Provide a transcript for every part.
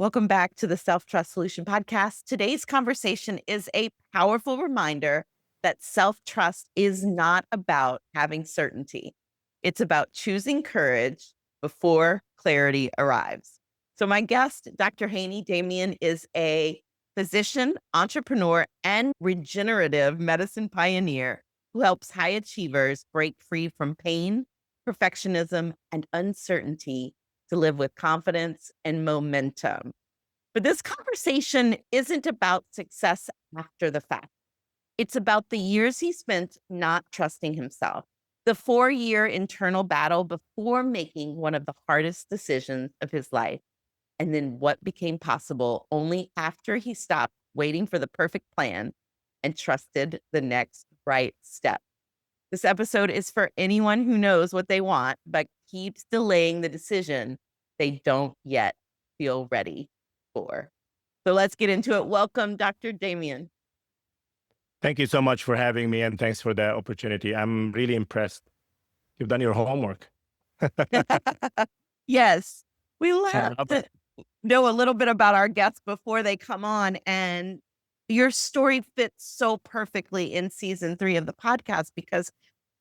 Welcome back to the Self-Trust Solution Podcast. Today's conversation is a powerful reminder that self-trust is not about having certainty. It's about choosing courage before clarity arrives. So my guest, Dr. Hany Demian, is a physician, entrepreneur, and regenerative medicine pioneer who helps high achievers break free from pain, perfectionism, and uncertainty to live with confidence and momentum. But this conversation isn't about success after the fact. It's about the years he spent not trusting himself, the 4-year internal battle before making one of the hardest decisions of his life, and then what became possible only after he stopped waiting for the perfect plan and trusted the next right step. This episode is for anyone who knows what they want, but keeps delaying the decision they don't yet feel ready for. So let's get into it. Welcome, Dr. Demian. Thank you so much for having me, and thanks for the opportunity. I'm really impressed. You've done your homework. Yes, we love love to know a little bit about our guests before they come on, and your story fits so perfectly in season 3 of the podcast because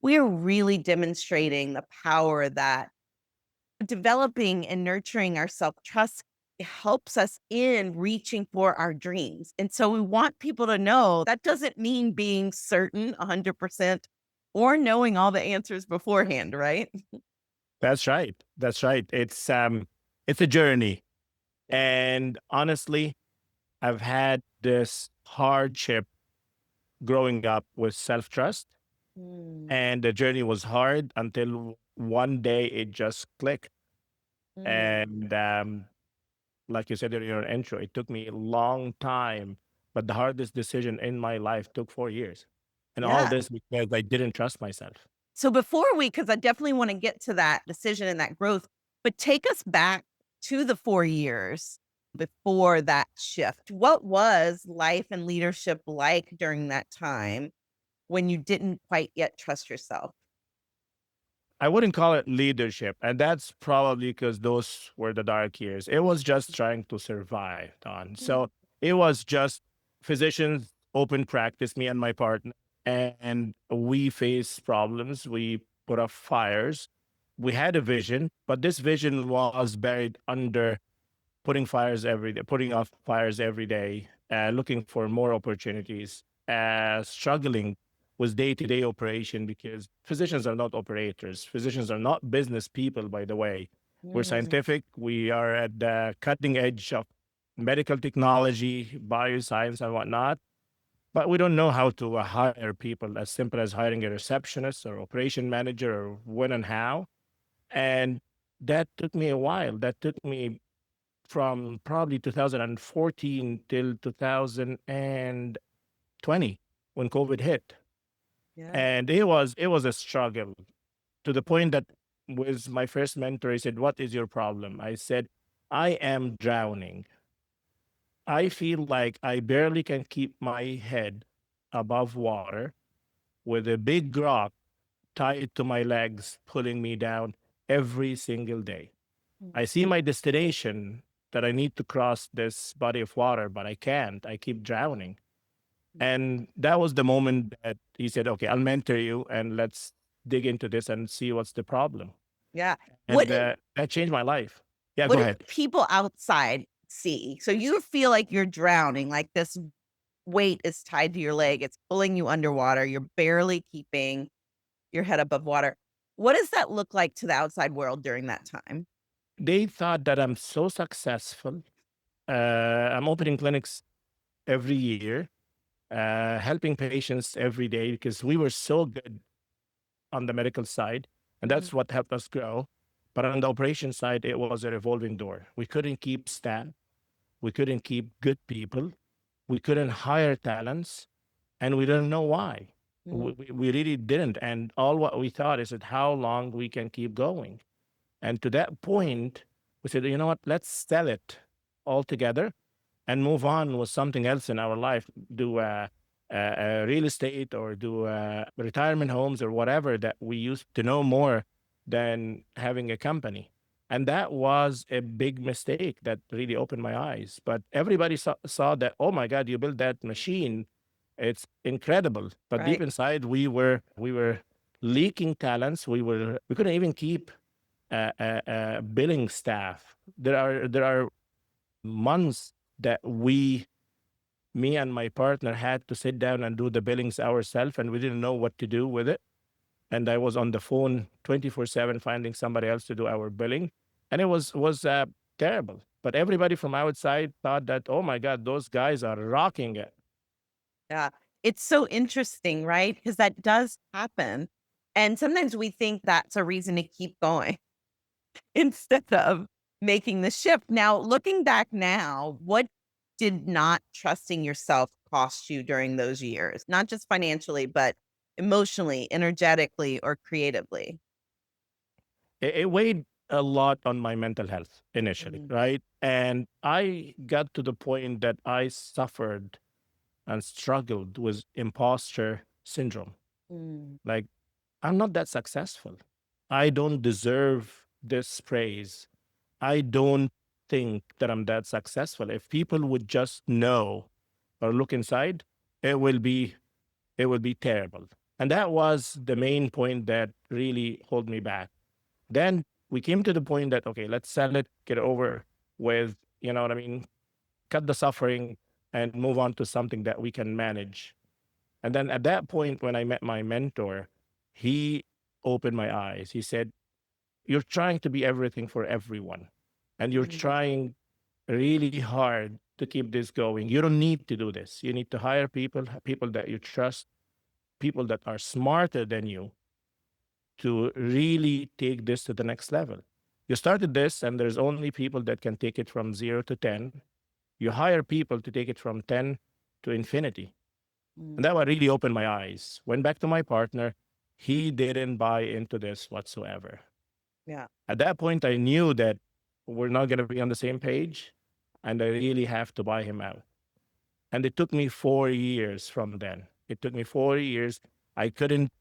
we are really demonstrating the power that developing and nurturing our self-trust helps us in reaching for our dreams. And so we want people to know that doesn't mean being certain 100% or knowing all the answers beforehand, right? That's right. That's right. It's a journey. And honestly, I've had this hardship growing up with self-trust, Mm, and the journey was hard until one day it just clicked. mm. And like you said in your intro, it took me a long time, but the hardest decision in my life took 4 years. And all Yeah. this because I didn't trust myself. So because I definitely want to get to that decision and that growth, but take us back to the 4 years before that shift. What was life and leadership like during that time when you didn't quite yet trust yourself? I wouldn't call it leadership. And that's probably because those were the dark years. It was just trying to survive, Don. Mm, So it was just physicians, open practice, me and my partner. And we faced problems. We put off fires. We had a vision, but this vision was buried under putting fires every day, putting off fires every day, looking for more opportunities, struggling with day-to-day operation because physicians are not operators. Physicians are not business people, by the way. We're mm, scientific. We are at the cutting edge of medical technology, bioscience, and whatnot. But we don't know how to hire people as simple as hiring a receptionist or operation manager or when and how. And that took me a while. That took me from probably 2014 till 2020 when COVID hit. yeah. And it was a struggle to the point that with my first mentor, he said, "What is your problem?" I said, "I am drowning. I feel like I barely can keep my head above water with a big rock tied to my legs, pulling me down every single day. Mm, I see my destination that I need to cross this body of water, but I can't. I keep drowning." mm. And that was the moment that he said, "Okay, I'll mentor you and let's dig into this and see what's the problem." Yeah. What And did that changed my life. Yeah, what go did ahead. people outside see? So you feel like you're drowning, like this weight is tied to your leg, it's pulling you underwater, you're barely keeping your head above water. What does that look like to the outside world during that time? They thought that I'm so successful. I'm opening clinics every year, helping patients every day because we were so good on the medical side, and Mhm, that's what helped us grow. But on the operation side, it was a revolving door. We couldn't keep staff, we couldn't keep good people, we couldn't hire talents, and we didn't know why. mhm, We really didn't. And all what we thought is that how long we can keep going. And to that point, we said, you know what, let's sell it altogether and move on with something else in our life, do real estate or do retirement homes or whatever that we used to know more than having a company. And that was a big mistake that really opened my eyes. But everybody saw that, oh my God, you built that machine. It's incredible. But deep Right. inside, we were leaking talents. We couldn't even keep billing staff. There are months that me and my partner had to sit down and do the billings ourselves, and we didn't know what to do with it. And I was on the phone 24/7 finding somebody else to do our billing, and it was terrible. But everybody from outside thought that, oh my God, those guys are rocking it. Yeah. It's so interesting, right? Because that does happen. And sometimes we think that's a reason to keep going instead of making the shift. Now, looking back now, what did not trusting yourself cost you during those years? Not just financially, but emotionally, energetically, or creatively? It weighed a lot on my mental health initially, Mm, right? And I got to the point that I suffered and struggled with imposter syndrome. mm, Like, I'm not that successful. I don't deserve this praise. I don't think that I'm that successful. If people would just know or look inside, it will be it will be terrible. And that was the main point that really hold me back. Then we came to the point that okay, let's sell it, get it over with, you know what I mean, cut the suffering and move on to something that we can manage. And then at that point when I met my mentor, he opened my eyes. He said, "You're trying to be everything for everyone. And you're mm, trying really hard to keep this going. You don't need to do this. You need to hire people, people that you trust, people that are smarter than you to really take this to the next level. You started this, and there's only people that can take it from 0 to 10. You hire people to take it from 10 to infinity." And mm. that one really opened my eyes. Went back to my partner. He didn't buy into this whatsoever. Yeah. At that point, I knew that we're not going to be on the same page, and I really have to buy him out. And it took me 4 years from then. It took me 4 years. I couldn't,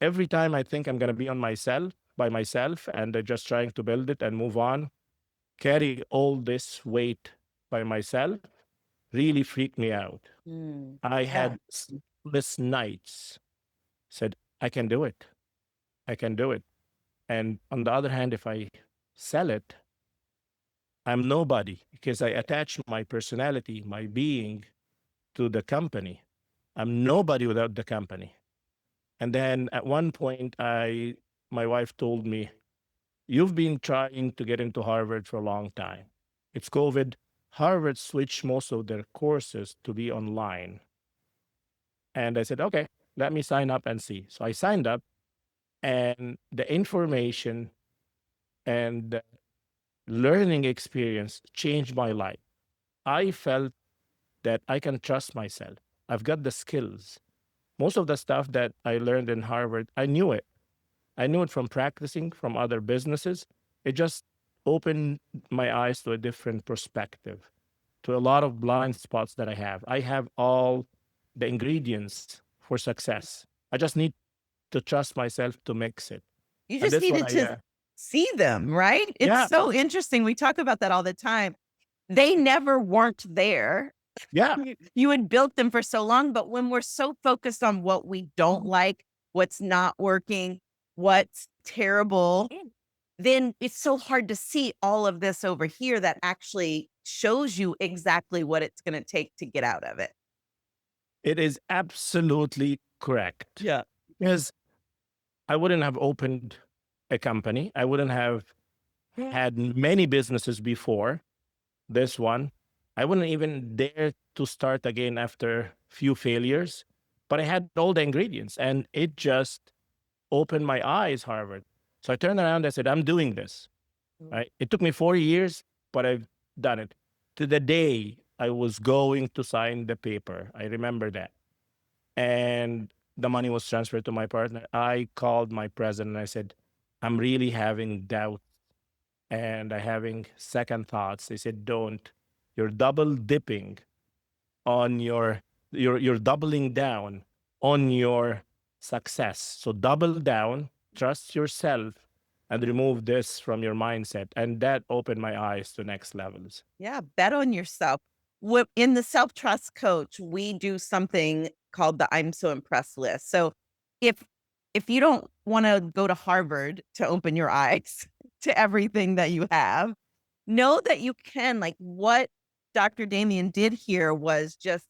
every time I think I'm going to be on myself, by myself, and just trying to build it and move on, carry all this weight by myself really freaked me out. Mm. I Yeah. had sleepless nights, said, I can do it. I can do it. And on the other hand, if I sell it, I'm nobody because I attach my personality, my being to the company. I'm nobody without the company. And then at one point, my wife told me, "You've been trying to get into Harvard for a long time. It's COVID. Harvard switched most of their courses to be online." And I said, "Okay, let me sign up and see." So I signed up, and the information and the learning experience changed my life. I felt that I can trust myself. I've got the skills. Most of the stuff that I learned in Harvard, I knew it. I knew it from practicing from other businesses. It just opened my eyes to a different perspective, to a lot of blind spots that I have. I have all the ingredients for success. I just need to trust myself to mix it. You And just that's what needed to see them, right? It's yeah, so interesting. We talk about that all the time. They never weren't there. yeah. You had built them for so long, but when we're so focused on what we don't like, what's not working, what's terrible, then it's so hard to see all of this over here that actually shows you exactly what it's gonna take to get out of it. It is absolutely correct. Yeah. Because I wouldn't have opened a company. I wouldn't have had many businesses before this one. I wouldn't even dare to start again after few failures. But I had all the ingredients and it just opened my eyes, Harvard. So I turned around and I said, I'm doing this. Mm. Right? It took me 4 years, but I've done it. To the day I was going to sign the paper. I remember that. And the money was transferred to my partner. I called my president and I said, I'm really having doubt and I having second thoughts. They said, don't. You're double dipping on you're doubling down on your success. So double down, trust yourself, and remove this from your mindset. And that opened my eyes to next levels. Yeah, bet on yourself. What in the self-trust coach, we do something called the I'm so impressed list. So if if you don't wanna go to Harvard to open your eyes to everything that you have, know that you can. Like, what Dr. Damian did here was just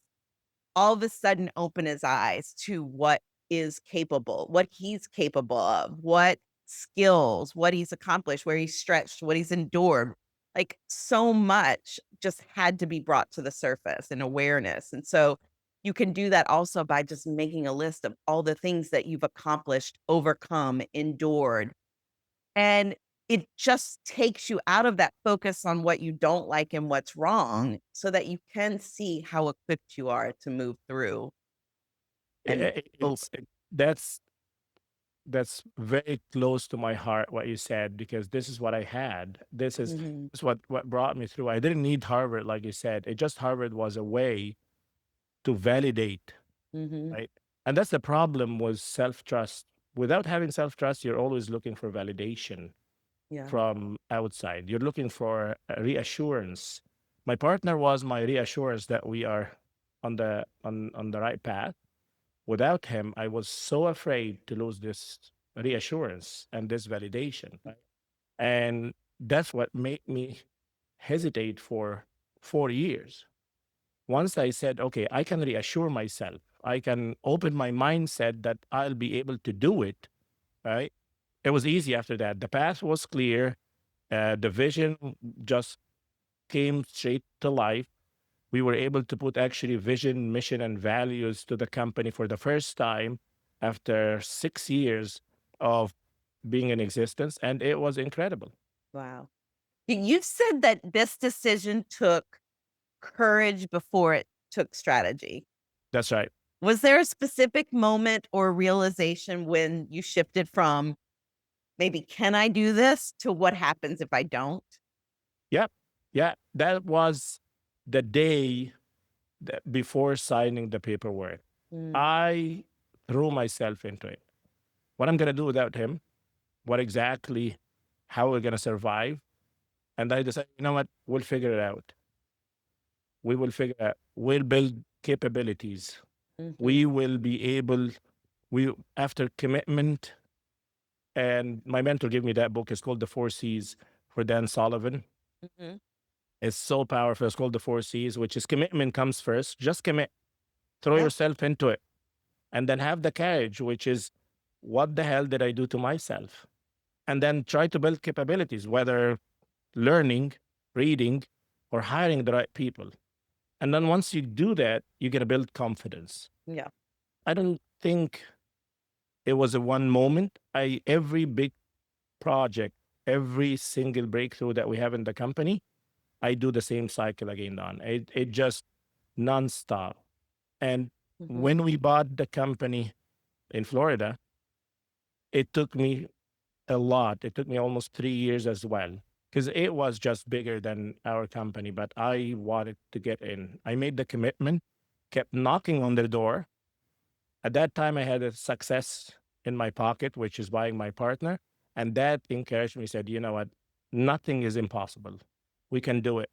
all of a sudden open his eyes to what is capable, what he's capable of, what skills, what he's accomplished, where he's stretched, what he's endured. Like, so much just had to be brought to the surface and awareness. And so you can do that also by just making a list of all the things that you've accomplished, overcome, endured. And it just takes you out of that focus on what you don't like and what's wrong so that you can see how equipped you are to move through and over. That's very close to my heart what you said, because this is what I had. Mhm, This is what brought me through. I didn't need Harvard, like you said. It just Harvard was a way to validate, mhm. right? And that's the problem with self-trust. Without having self-trust, you're always looking for validation Yeah. from outside. You're looking for reassurance. My partner was my reassurance that we are on the right path. Without him, I was so afraid to lose this reassurance and this validation. Right? And that's what made me hesitate for 4 years. Once I said, okay, I can reassure myself, I can open my mindset that I'll be able to do it, right? It was easy after that. The path was clear. The vision just came straight to life. We were able to put actually vision, mission, and values to the company for the first time after 6 years of being in existence. And it was incredible. Wow. You said that this decision took courage before it took strategy. That's right. Was there a specific moment or realization when you shifted from maybe, "Can I do this?" to "What happens if I don't?" Yeah. Yeah. That was the day before signing the paperwork. Mm, I threw myself into it. What I'm going to do without him, what exactly, how we're going to survive. And I decided, you know what, we'll figure it out. We will figure out, we'll build capabilities. mhm, We will be able, we, after commitment, and my mentor gave me that book. It's called The Four C's for Dan Sullivan. mhm. It's so powerful. It's called The Four C's, which is commitment comes first. Just commit, throw Yeah, yourself into it, and then have the courage, which is, what the hell did I do to myself? And then try to build capabilities, whether learning, reading, or hiring the right people. And then once you do that, you get to build confidence. yeah. I don't think it was a one moment. Every big project, every single breakthrough that we have in the company, I do the same cycle again, Don. It just nonstop. And Mhm, when we bought the company in Florida, it took me a lot. It took me almost 3 years as well, because it was just bigger than our company. But I wanted to get in. I made the commitment, kept knocking on their door. At that time, I had a success in my pocket, which is buying my partner. And that encouraged me, said, you know what? Nothing is impossible. We can do it.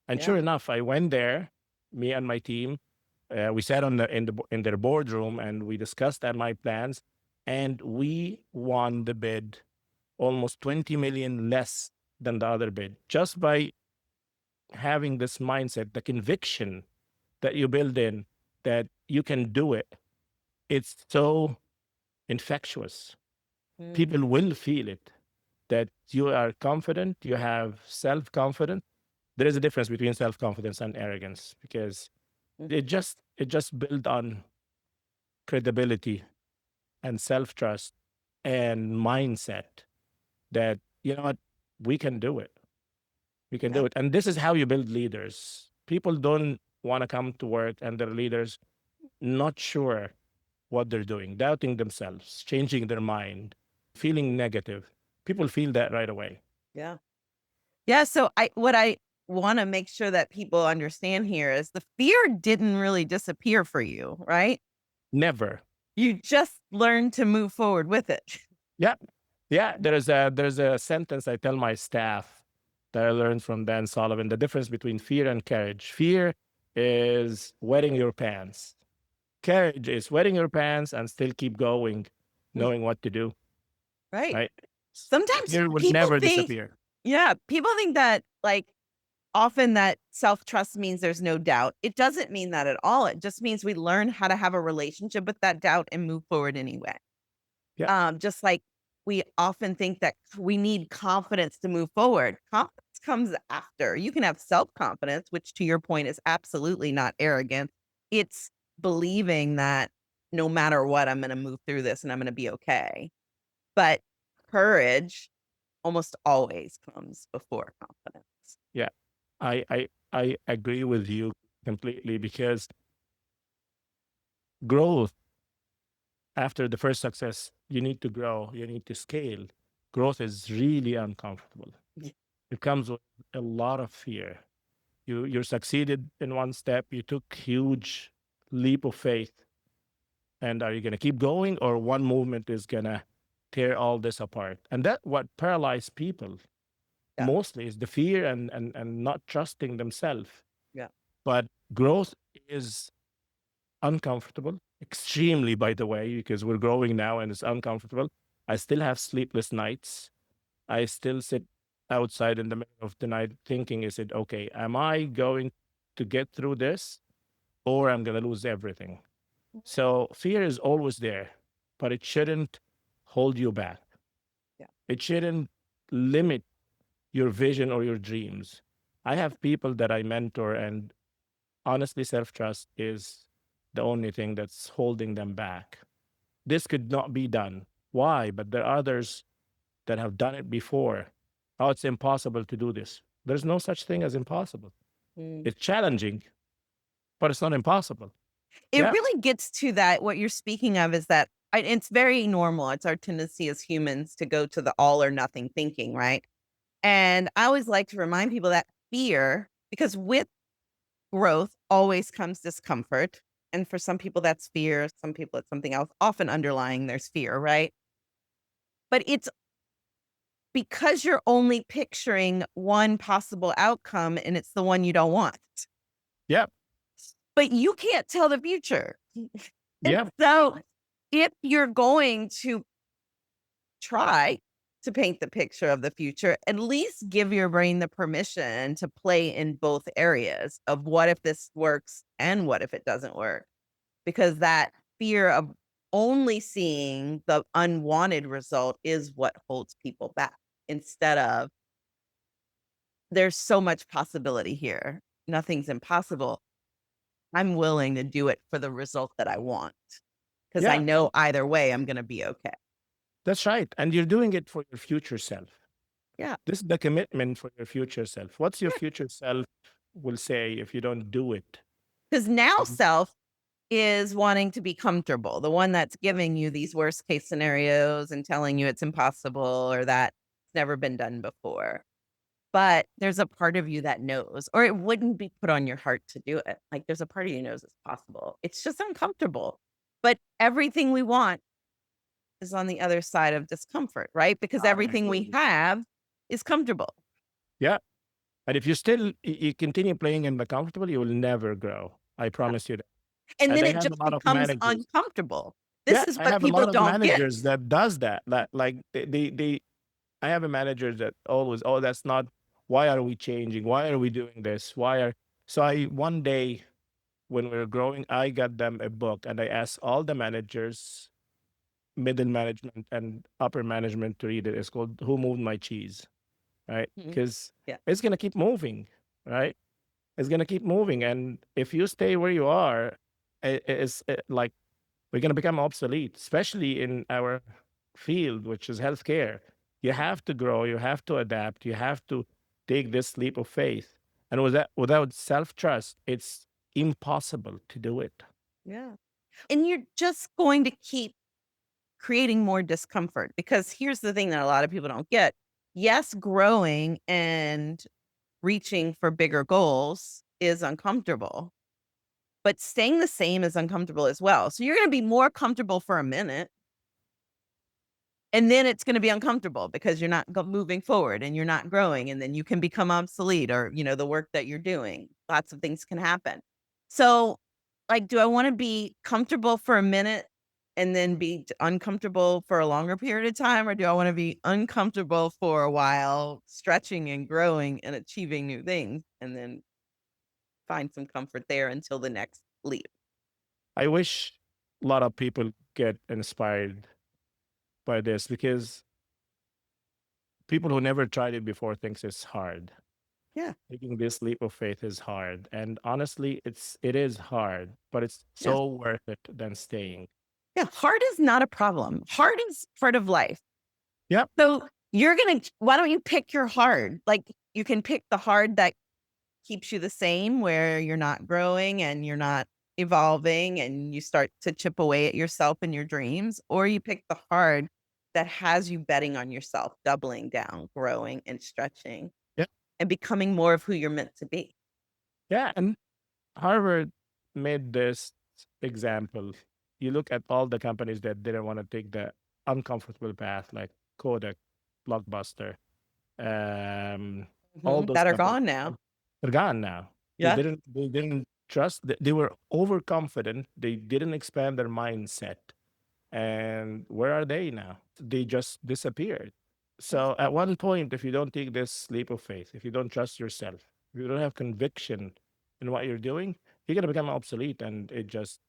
And yeah, sure enough, I went there, me and my team. We sat in their boardroom and we discussed my plans, and we won the bid almost 20 million less than the other bid, just by having this mindset, the conviction that you build in that you can do it. It's so infectious. mm, People will feel it, that you are confident, you have self confidence. There is a difference between self confidence and arrogance, because mhm. it just built on credibility and self trust and mindset that, you know what, we can do it. We can Yeah, do it. And this is how you build leaders. People don't want to come to work and their leaders not sure what they're doing, doubting themselves, changing their mind, feeling negative. People feel that right away. yeah. Yeah, so I wanna make sure that people understand here is the fear didn't really disappear for you, right? Never. You just learned to move forward with it. Yeah. Yeah, there's a sentence I tell my staff that I learned from Dan Sullivan. The difference between fear and courage. Fear is wetting your pants. Courage is wetting your pants and still keep going, Mm, knowing what to do. right. Right? Sometimes Fear would people never think, disappear. yeah, people think that like often that self-trust means there's no doubt. It doesn't mean that at all. It just means we learn how to have a relationship with that doubt and move forward anyway. Yeah, Just like we often think that we need confidence to move forward. Confidence comes after. You can have self-confidence, which to your point is absolutely not arrogant. It's believing that no matter what, I'm going to move through this and I'm going to be okay. But courage almost always comes before confidence. yeah. I agree with you completely because growth after the first success, you need to grow, you need to scale. Growth is really uncomfortable. Y- It comes with a lot of fear. You succeeded in one step, you took huge leap of faith. And are you gonna keep going or one movement is gonna tear all this apart? And that what paralyze people Yeah, mostly is the fear and not trusting themselves. yeah. But growth is uncomfortable, extremely, by the way, because we're growing now and it's uncomfortable. I still have sleepless nights. I still sit outside in the middle of the night thinking, is it okay? Am I going to get through this or I'm going to lose everything? So fear is always there, but it shouldn't hold you back. Yeah. It shouldn't limit your vision or your dreams. I have people that I mentor, and honestly, self trust is the only thing that's holding them back. This could not be done. Why? But there are others that have done it before. Oh, it's impossible to do this. There's no such thing as impossible. Mm. It's challenging, but it's not impossible. It Yeah. really gets to that what you're speaking of is that it's very normal. It's our tendency as humans to go to the all or nothing thinking, right? And I always like to remind people that fear, because with growth always comes discomfort. And for some people, that's fear. Some people, it's something else. Often underlying, there's fear, right? But it's because you're only picturing one possible outcome and it's the one you don't want. Yeah. But you can't tell the future. And Yeah. so if you're going to try to paint the picture of the future, at least give your brain the permission to play in both areas of what if this works and what if it doesn't work? Because that fear of only seeing the unwanted result is what holds people back instead of there's so much possibility here. Nothing's impossible. I'm willing to do it for the result that I want because I Yeah. know either way I'm going to be okay. That's right. And you're doing it for your future self. Yeah. This is the commitment for your future self. What's your future self will say if you don't do it? Because now Um, self is wanting to be comfortable, the one that's giving you these worst case scenarios and telling you it's impossible or that it's never been done before. But there's a part of you that knows, or it wouldn't be put on your heart to do it. Like there's a part of you knows it's possible. It's just uncomfortable. But everything we want is on the other side of discomfort, right? Because everything we Absolutely. have is comfortable. Yeah. And if you still you continue playing in the comfortable, you will never grow. I promise you that. And And then I it have a just lot of becomes managers. uncomfortable. Yeah, This is I what have a people lot of don't get. managers that does that. Like they I have a manager that always, oh, that's not, why are we changing? Why are we doing this? Why are, so I, one day when we were growing, I got them a book and I asked all the managers, middle management and upper management to read it. It's called Who Moved My Cheese, right? Mhm. Because Yeah. it's going to keep moving, right? It's going to keep moving. And if you stay where you are, it's like we're going to become obsolete, especially in our field, which is healthcare. You have to grow, you have to adapt, you have to take this leap of faith. And without self trust, it's impossible to do it. Yeah. And you're just going to keep creating more discomfort because here's the thing that a lot of people don't get. Yes, growing and reaching for bigger goals is uncomfortable, but staying the same is uncomfortable as well. So you're going to be more comfortable for a minute And then it's going to be uncomfortable because you're not moving forward and you're not growing. And then you can become obsolete or, the work that you're doing. Lots of things can happen. So, like, do I want to be comfortable for a minute and then be uncomfortable for a longer period of time? Or do I want to be uncomfortable for a while, stretching and growing and achieving new things and then find some comfort there until the next leap? I wish a lot of people get inspired by this because people who never tried it before thinks it's hard. Yeah. Taking this leap of faith is hard. And honestly, it is hard, but it's Yeah. so worth it than staying. Yeah. Hard is not a problem. Hard is part of life. Yep. So why don't you pick your hard? Like, you can pick the hard that keeps you the same, where you're not growing and you're not evolving and you start to chip away at yourself and your dreams, or you pick the hard that has you betting on yourself, doubling down, growing and stretching Yep. and becoming more of who you're meant to be. Yeah. And Harvard made this example. You look at all the companies that didn't want to take the uncomfortable path, like Kodak, Blockbuster, all those That are companies, gone now. they're gone now. Yeah. They didn't trust. They were overconfident. They didn't expand their mindset. And where are they now? They just disappeared. Yeah. So at one point, if you don't take this leap of faith, if you don't trust yourself, if you don't have conviction in what you're doing, you're gonna become obsolete and it just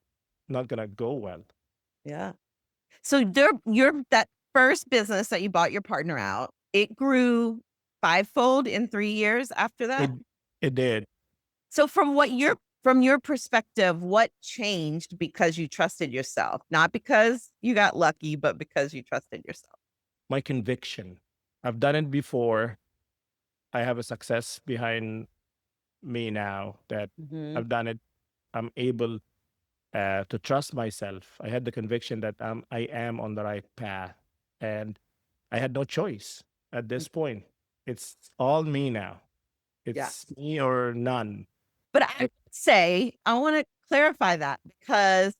not gonna go well. Yeah. So your that first business that you bought your partner out, it grew fivefold in 3 years after It that? it did. So from your perspective, what changed because you trusted yourself? Not because you got lucky, but because you trusted yourself. My conviction. I've done it before. I have a success behind me now that Mhm. I've done it. I'm able to trust myself. I had the conviction that I am on the right path, and I had no choice at Mm, this point. It's all me now. It's yes. me or none. But I wanna clarify that because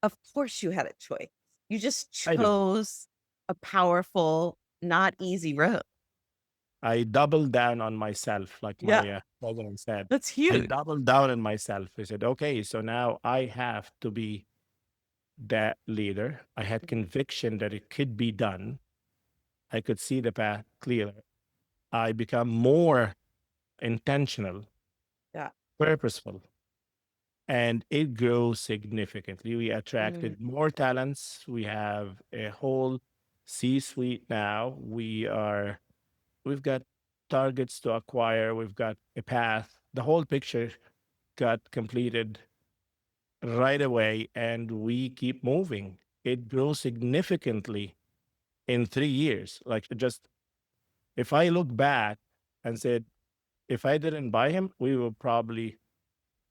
of course you had a choice. You just I do. chose a powerful, not easy road. I doubled down on myself, like Yeah, my president said. that's I huge. doubled down on myself. I said, okay, so now I have to be that leader. I had conviction that it could be done. I could see the path clearly. I become more intentional, Yeah. purposeful, and it grows significantly. We Mm, attracted more talents. We have a whole C-suite now. We've got targets to acquire. We've got a path. The whole picture got completed right away, and we keep moving. It grows significantly in 3 years. Like, just if I look back and said, if I didn't buy him, we probably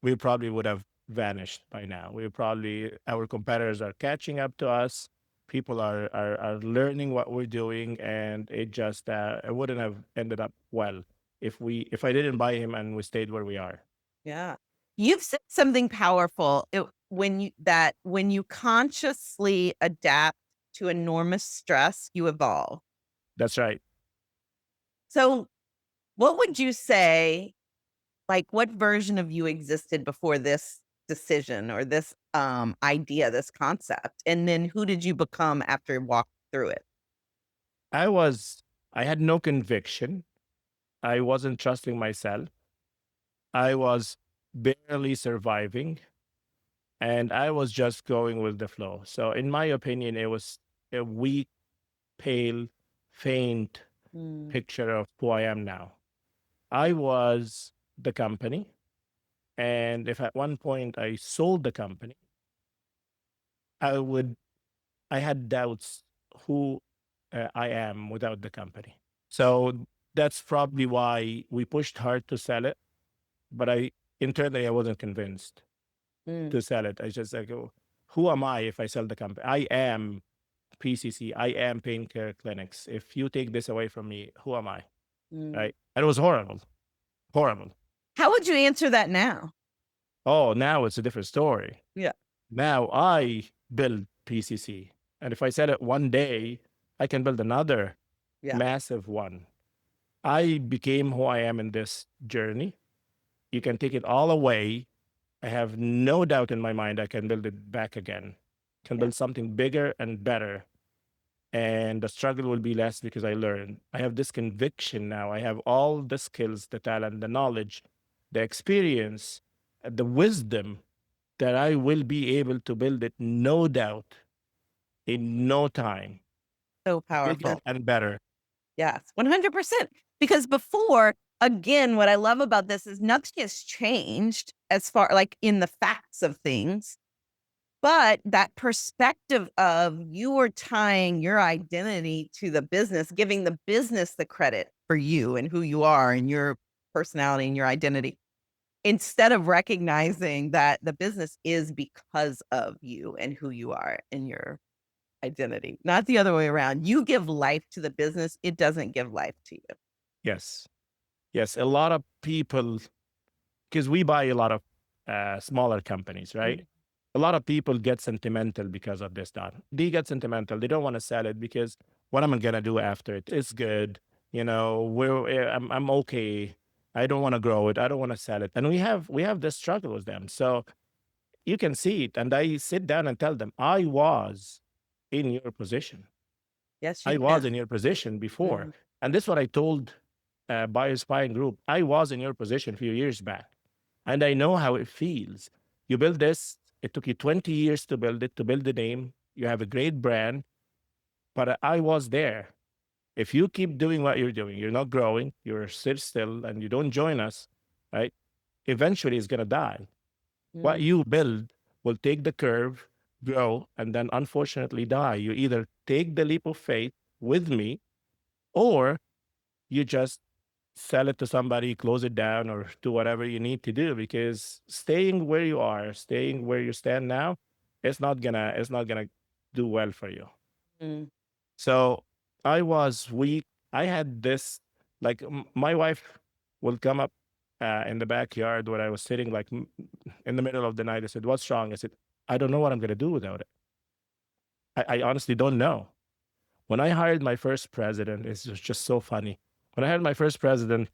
would have vanished by now. We probably Our competitors are catching up to us. People are learning what we're doing, and it wouldn't have ended up well if I didn't buy him and we stayed where we are. yeah. You've said something powerful when you consciously adapt to enormous stress, you evolve. That's right. So, what would you say, like, what version of you existed before this decision or this, idea, this concept? And then who did you become after you walked through it? I was I had no conviction. I wasn't trusting myself. I was barely surviving, and I was just going with the flow. So in my opinion, it was a weak, pale, faint Mm, picture of who I am now. I was the company. And if at one point I sold the company, I would, I had doubts who I am without the company. So that's probably why we pushed hard to sell it. But internally, I wasn't convinced mm, to sell it. I just like, "Oh, who am I if I sell the company? I am PCC. I am Pain Care Clinics. If you take this away from me, who am I?" mm. Right? And it was horrible, horrible. How would you answer that now? Oh, now it's a different story. Yeah. Now I build PCC. And if I sell it one day, I can build another Yeah. massive one. I became who I am in this journey. You can take it all away. I have no doubt in my mind I can build it back again, can Yeah. build something bigger and better. And the struggle will be less because I learned. I have this conviction now. I have all the skills, the talent, the knowledge, the experience, the wisdom that I will be able to build it, no doubt, in no time, So bigger powerful. and better. Yes, 100%. Because before, again, what I love about this is nothing has changed as far like in the facts of things, but that perspective of you are tying your identity to the business, giving the business the credit for you and who you are and your personality and your identity, instead of recognizing that the business is because of you and who you are and your identity, not the other way around. You give life to the business, it doesn't give life to you. Yes. Yes. A lot of people, because we buy a lot of smaller companies, right? Mhm. A lot of people get sentimental because of this done. They get sentimental. They don't want to sell it because what am I gonna do after it? It's good. You know, I'm okay. I don't want to grow it. I don't want to sell it. And we have this struggle with them. So you can see it. And I sit down and tell them, I was in your position. Yes, you I was can. in your position before. Mhm. And this is what I told Buyers Buying Group. I was in your position a few years back. And I know how it feels. You build this, it took you 20 years to build it, to build the name. You have a great brand, but I was there. If you keep doing what you're doing, you're not growing, you're sit still, and you don't join us, right? Eventually it's going to die. What Mm. you build will take the curve, grow, and then unfortunately die. You either take the leap of faith with me, or you just sell it to somebody, close it down, or do whatever you need to do, because staying where you are, staying where you stand now, it's not gonna do well for you. Mm. So I was weak. I had this, like, my wife will come up in the backyard when I was sitting, like, in the middle of the night. I said, "What's wrong?" I said, "I don't know what I'm gonna do without it. I honestly don't know." When I hired my first president, it's just so funny. When I hired my first president,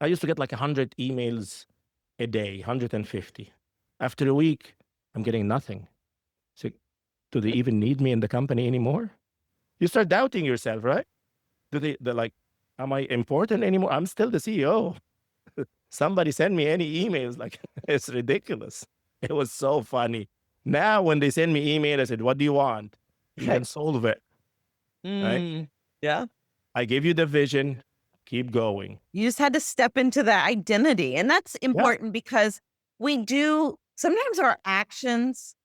I used to get like 100 emails a day, 150. After a week, I'm getting nothing. So, do they even need me in the company anymore? You start doubting yourself, right? They're like, am I important anymore? I'm still the CEO. Somebody send me any emails. Like, it's ridiculous. It was so funny. Now, when they send me email, I said, what do you want? You Right. can solve it, right? Mm. Yeah. I gave you the vision. Keep going. You just had to step into that identity. And that's Yeah. important because we do sometimes our actions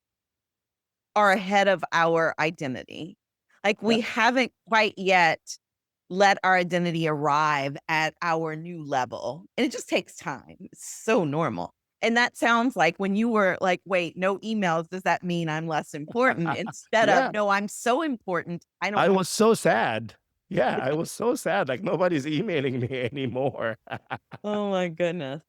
are ahead of our identity. Like Yeah. we haven't quite yet let our identity arrive at our new level. And it just takes time. It's so normal. And that sounds like when you were like, wait, no emails, does that mean I'm less important? Instead of, Yeah. no, I'm so important. I don't I have, was so sad. Yeah, I was so sad. Like, nobody's emailing me anymore. oh my goodness.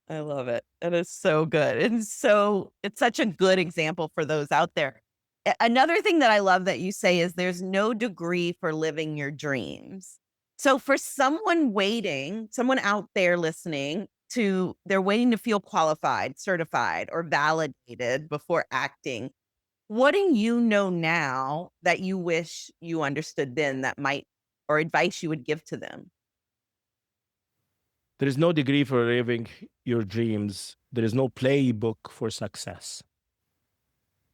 I love it. It is so good. And so it's such a good example for those out there. Another thing that I love that you say is there's no degree for living your dreams. So for someone waiting, someone out there listening to, they're waiting to feel qualified, certified, or validated before acting. What do you know now that you wish you understood then that might, or advice you would give to them? There is no degree for living your dreams. There is no playbook for success.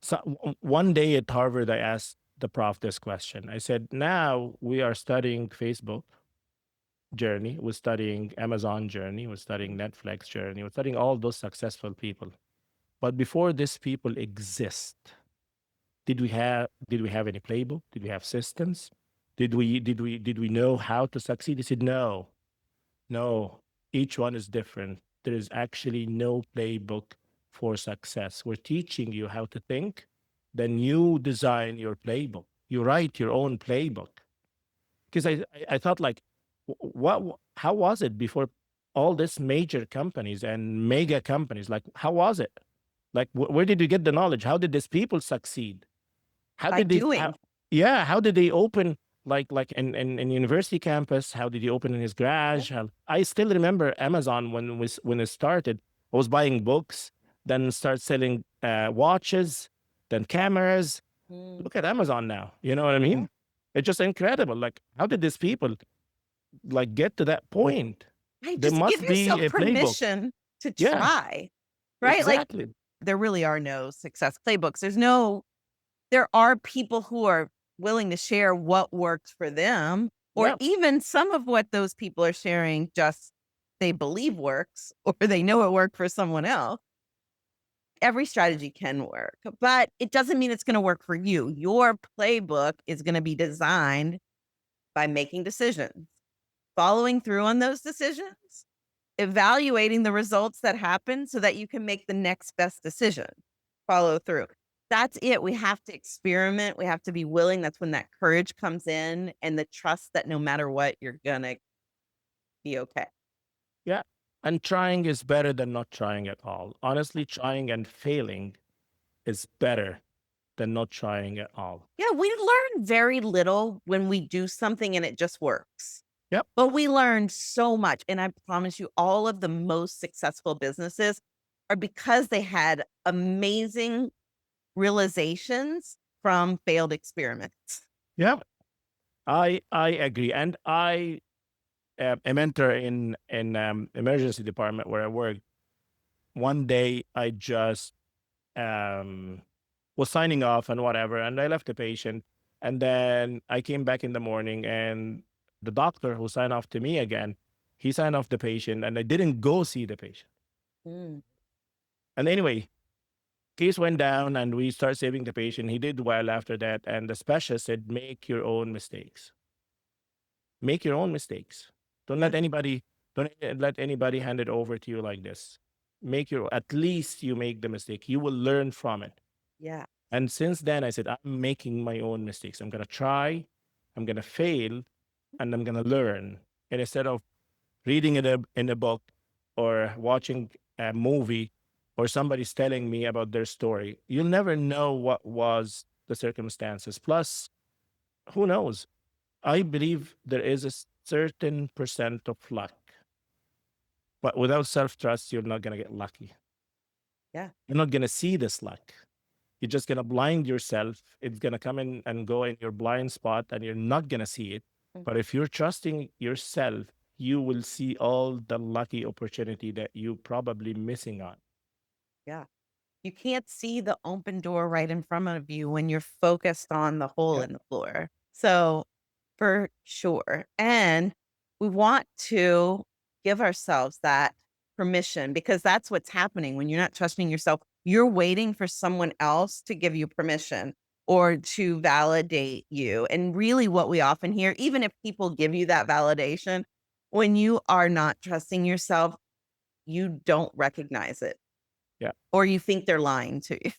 So one day at Harvard, I asked the prof this question. I said, now we are studying Facebook journey, we're studying Amazon journey, we're studying Netflix journey, we're studying all those successful people. But before these people exist, did we have any playbook? Did we have systems? Did we know how to succeed? He said, no. No, each one is different. There is actually no playbook for success. We're teaching you how to think, then you design your playbook. You write your own playbook. Because I thought, like, how was it before all these major companies and mega companies? Like, how was it? Like, where did you get the knowledge? How did these people succeed? How By did they? How, doing. Yeah, how did they open like in university campus? How did he open in his Yeah. garage? How, I still remember Amazon when it started. I was buying books, then start selling watches, then cameras. Mm. Look at Amazon now. You know what I Yeah. mean? It's just incredible. Like, how did these people like get to that point? Right. There Just give must be yourself a playbook. permission to Yeah, try. Right. Like exactly. there really are no success playbooks. There are people who are willing to share what works for them, or Yeah, even some of what those people are sharing just they believe works or they know it worked for someone else. Every strategy can work, but it doesn't mean it's going to work for you. Your playbook is going to be designed by making decisions, following through on those decisions, evaluating the results that happen so that you can make the next best decision. Follow through. That's it. We have to experiment. We have to be willing. That's when that courage comes in and the trust that no matter what, you're going to be okay. yeah. And trying is better than not trying at all. Honestly, trying and failing is better than not trying at all. Yeah, we learn very little when we do something and it just works. Yep. But we learned so much, and I promise you all of the most successful businesses are because they had amazing realizations from failed experiments. Yep. I agree. And I a mentor in emergency department where I work. One day I just um was signing off and whatever, and I left the patient. And then I came back in the morning, and the doctor who signed off to me again, he signed off the patient, and I didn't go see the patient. Mm, And anyway, case went down, and we start saving the patient. He did well after that, and the specialist said, "Make your own mistakes. Make your own mistakes. Don't yeah, let anybody let anybody hand it over to you like this. Make your At least you make the mistake. You will learn from it." yeah. And since then, I said, I'm making my own mistakes. I'm gonna try, I'm gonna fail, and I'm gonna learn. And instead of reading in a book or watching a movie or somebody's telling me about their story, you'll never know what was the circumstances. Plus, who knows? I believe there is a certain percent of luck, but without self trust, you're not going to get lucky. Yeah. You're not going to see this luck. You're just going to blind yourself. It's going to come in and go in your blind spot, and you're not going to see it. Mm, But if you're trusting yourself, you will see all the lucky opportunity that you probably missing on. yeah. You can't see the open door right in front of you when you're focused on the hole Yeah. in the floor. So, for sure. And we want to give ourselves that permission because that's what's happening when you're not trusting yourself. You're waiting for someone else to give you permission or to validate you. And really, what we often hear, even if people give you that validation, when you are not trusting yourself, you don't recognize it Yeah. or you think they're lying to you,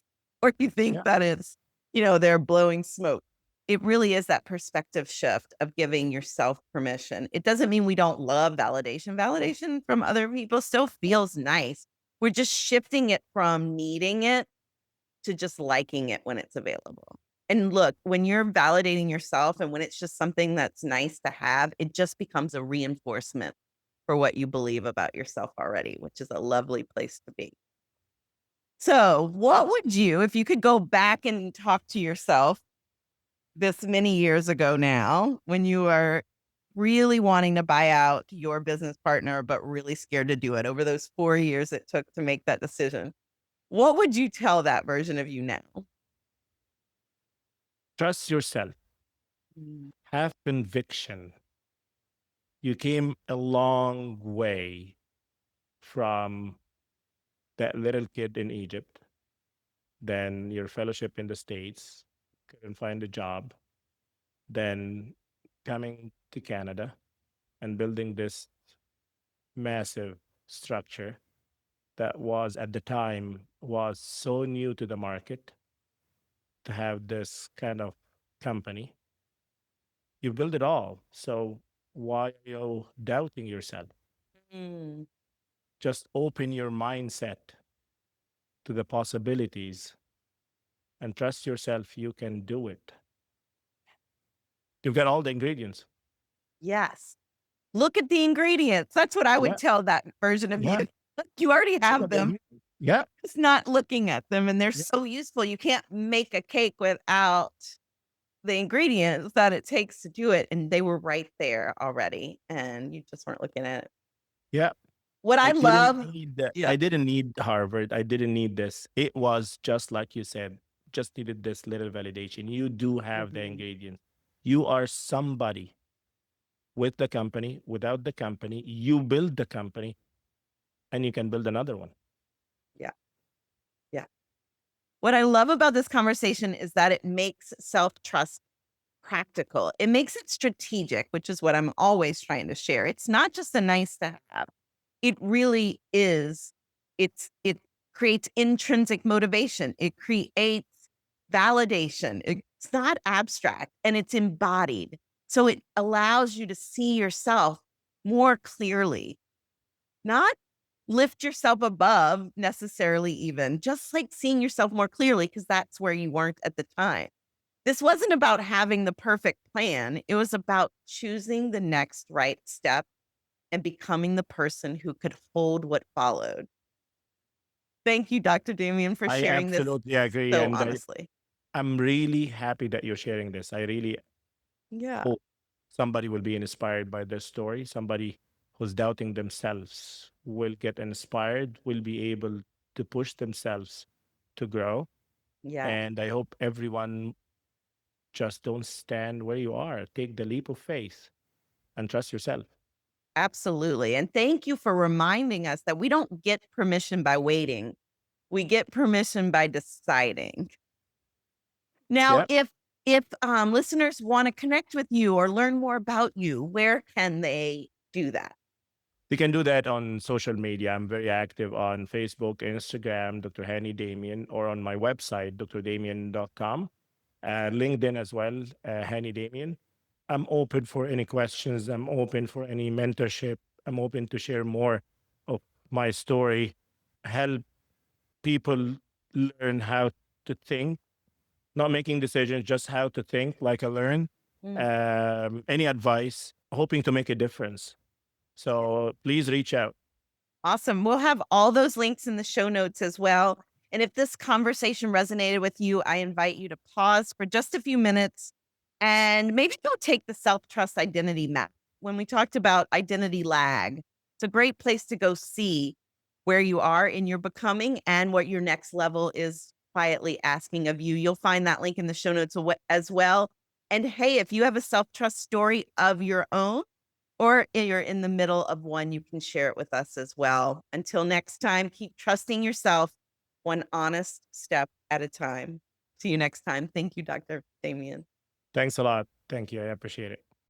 or you think Yeah. that is, they're blowing smoke. It really is that perspective shift of giving yourself permission. It doesn't mean we don't love validation. Validation from other people still feels nice. We're just shifting it from needing it to just liking it when it's available. And look, when you're validating yourself and when it's just something that's nice to have, it just becomes a reinforcement for what you believe about yourself already, which is a lovely place to be. So, what would you, if you could go back and talk to yourself this many years ago now, when you are really wanting to buy out your business partner, but really scared to do it over those 4 years it took to make that decision? What would you tell that version of you now? Trust yourself. Mm, Have conviction. You came a long way from that little kid in Egypt, then your fellowship in the States, couldn't find a job, then coming to Canada and building this massive structure that was at the time was so new to the market to have this kind of company. You build it all. So why are you doubting yourself? mm, Just open your mindset to the possibilities and trust yourself you can do it. You've got all the ingredients. Yes. Look at the ingredients. That's what I would Yeah, tell that version of you. yeah. You already Look have at the them. ingredients. Yeah, Just not looking at them, and they're yeah, so useful. You can't make a cake without the ingredients that it takes to do it, and they were right there already, and you just weren't looking at it. yeah. What I love Yeah. I didn't need Harvard. I didn't need this. It was just like you said, just needed this little validation. You do have the Mhm. ingredients. You are somebody with the company, without the company, you build the company and you can build another one. Yeah, yeah. What I love about this conversation is that it makes self-trust practical. It makes it strategic, which is what I'm always trying to share. It's not just a nice to have. It really is. It creates intrinsic motivation. It creates validation. It's not abstract and it's embodied. So it allows you to see yourself more clearly, not lift yourself above necessarily, even just like seeing yourself more clearly, because that's where you weren't at the time. This wasn't about having the perfect plan. It was about choosing the next right step and becoming the person who could hold what followed. Thank you, Dr. Damian, for I sharing this absolutely agree. so And honestly. I'm really happy that you're sharing this. I really Yeah. hope somebody will be inspired by this story. Somebody who's doubting themselves will get inspired, will be able to push themselves to grow. Yeah. And I hope everyone just don't stand where you are. Take the leap of faith and trust yourself. Absolutely. And thank you for reminding us that we don't get permission by waiting. We get permission by deciding. Now, Yeah. if listeners want to connect with you or learn more about you, where can they do that? You can do that on social media. I'm very active on Facebook, Instagram, Dr. Hany Demian, or on my website, drdamian.com. LinkedIn as well, Hany Demian. I'm open for any questions. I'm open for any mentorship. I'm open to share more of my story, help people learn how to think, not making decisions, just how to think like I learn. Mm. Any advice, hoping to make a difference. So please reach out. Awesome. We'll have all those links in the show notes as well. And if this conversation resonated with you, I invite you to pause for just a few minutes and maybe go take the self trust identity map. When we talked about identity lag, it's a great place to go see where you are in your becoming and what your next level is quietly asking of you. You'll find that link in the show notes as well. And hey, if you have a self trust story of your own, or you're in the middle of one, you can share it with us as well. Until next time, keep trusting yourself one honest step at a time. See you next time. Thank you, Dr. Damian. Thanks a lot. Thank you. I appreciate it.